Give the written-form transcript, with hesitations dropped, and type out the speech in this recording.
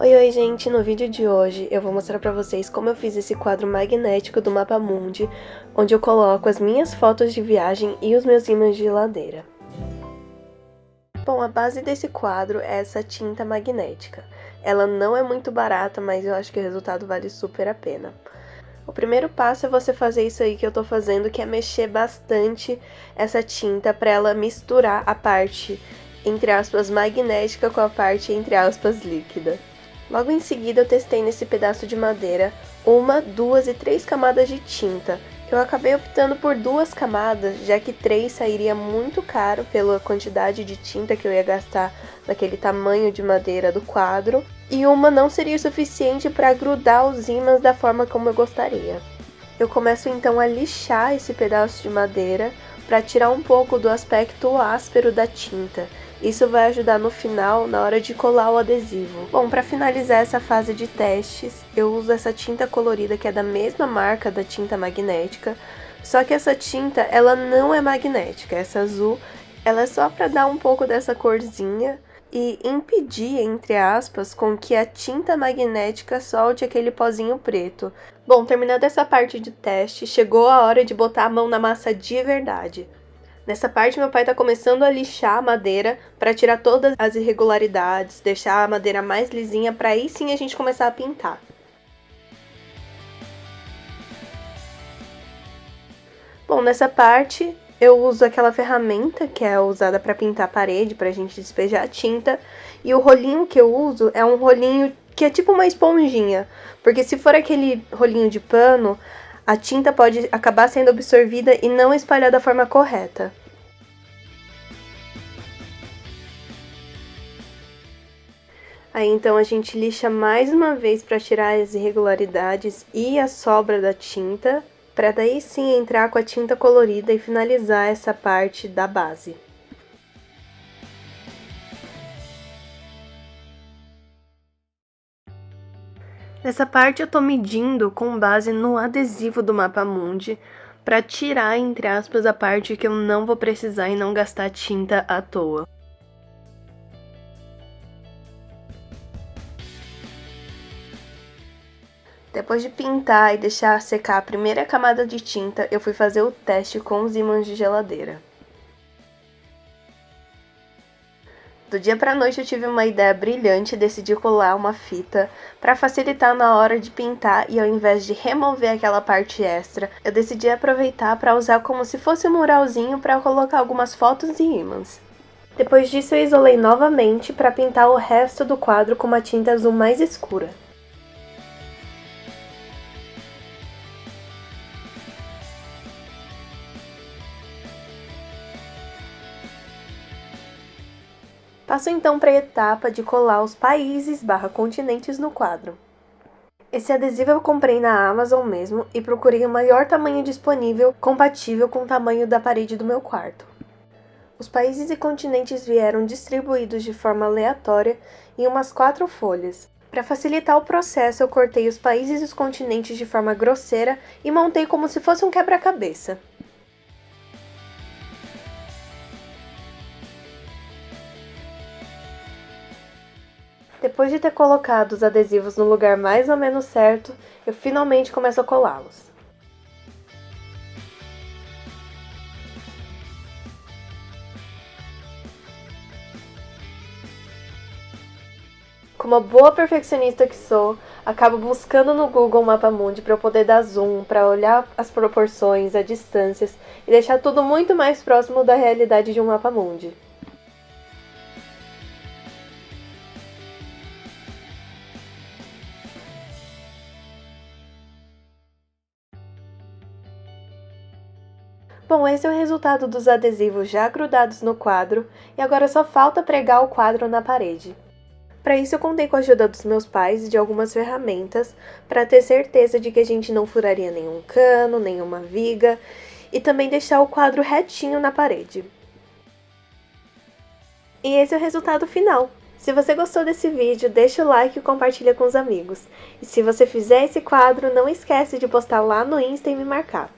Oi, gente! No vídeo de hoje eu vou mostrar pra vocês como eu fiz esse quadro magnético do Mapa Mundi, onde eu coloco as minhas fotos de viagem e os meus ímãs de geladeira. Bom, a base desse quadro é essa tinta magnética. Ela não é muito barata, mas eu acho que o resultado vale super a pena. O primeiro passo é você fazer isso aí que eu tô fazendo, que é mexer bastante essa tinta pra ela misturar a parte, entre aspas, magnética com a parte, entre aspas, líquida. Logo em seguida eu testei nesse pedaço de madeira 1, 2 e 3 camadas de tinta. Eu acabei optando por 2 camadas, já que 3 sairia muito caro pela quantidade de tinta que eu ia gastar naquele tamanho de madeira do quadro, e uma não seria suficiente para grudar os ímãs da forma como eu gostaria. Eu começo então a lixar esse pedaço de madeira para tirar um pouco do aspecto áspero da tinta. Isso vai ajudar no final, na hora de colar o adesivo. Bom, para finalizar essa fase de testes, eu uso essa tinta colorida que é da mesma marca da tinta magnética, só que essa tinta, ela não é magnética, essa azul, ela é só para dar um pouco dessa corzinha e impedir, entre aspas, com que a tinta magnética solte aquele pozinho preto. Bom, terminada essa parte de teste, chegou a hora de botar a mão na massa de verdade. Nessa parte, meu pai tá começando a lixar a madeira para tirar todas as irregularidades, deixar a madeira mais lisinha, para aí sim a gente começar a pintar. Bom, nessa parte eu uso aquela ferramenta que é usada para pintar a parede, pra gente despejar a tinta, e o rolinho que eu uso é um rolinho que é tipo uma esponjinha, porque se for aquele rolinho de pano, a tinta pode acabar sendo absorvida e não espalhar da forma correta. Aí então a gente lixa mais uma vez para tirar as irregularidades e a sobra da tinta, para daí sim entrar com a tinta colorida e finalizar essa parte da base. Nessa parte eu tô medindo com base no adesivo do Mapa Mundi, para tirar, entre aspas, a parte que eu não vou precisar e não gastar tinta à toa. Depois de pintar e deixar secar a primeira camada de tinta, eu fui fazer o teste com os ímãs de geladeira. Do dia pra noite eu tive uma ideia brilhante e decidi colar uma fita para facilitar na hora de pintar, e ao invés de remover aquela parte extra, eu decidi aproveitar para usar como se fosse um muralzinho para colocar algumas fotos e ímãs. Depois disso eu isolei novamente para pintar o resto do quadro com uma tinta azul mais escura. Passo então para a etapa de colar os países/continentes no quadro. Esse adesivo eu comprei na Amazon mesmo e procurei o maior tamanho disponível compatível com o tamanho da parede do meu quarto. Os países e continentes vieram distribuídos de forma aleatória em umas 4 folhas. Para facilitar o processo, eu cortei os países e os continentes de forma grosseira e montei como se fosse um quebra-cabeça. Depois de ter colocado os adesivos no lugar mais ou menos certo, eu finalmente começo a colá-los. Como uma boa perfeccionista que sou, acabo buscando no Google Mapa Mundi para eu poder dar zoom, para olhar as proporções, as distâncias e deixar tudo muito mais próximo da realidade de um Mapa Mundi. Bom, esse é o resultado dos adesivos já grudados no quadro, e agora só falta pregar o quadro na parede. Para isso eu contei com a ajuda dos meus pais e de algumas ferramentas, para ter certeza de que a gente não furaria nenhum cano, nenhuma viga, e também deixar o quadro retinho na parede. E esse é o resultado final. Se você gostou desse vídeo, deixa o like e compartilha com os amigos. E se você fizer esse quadro, não esquece de postar lá no Insta e me marcar.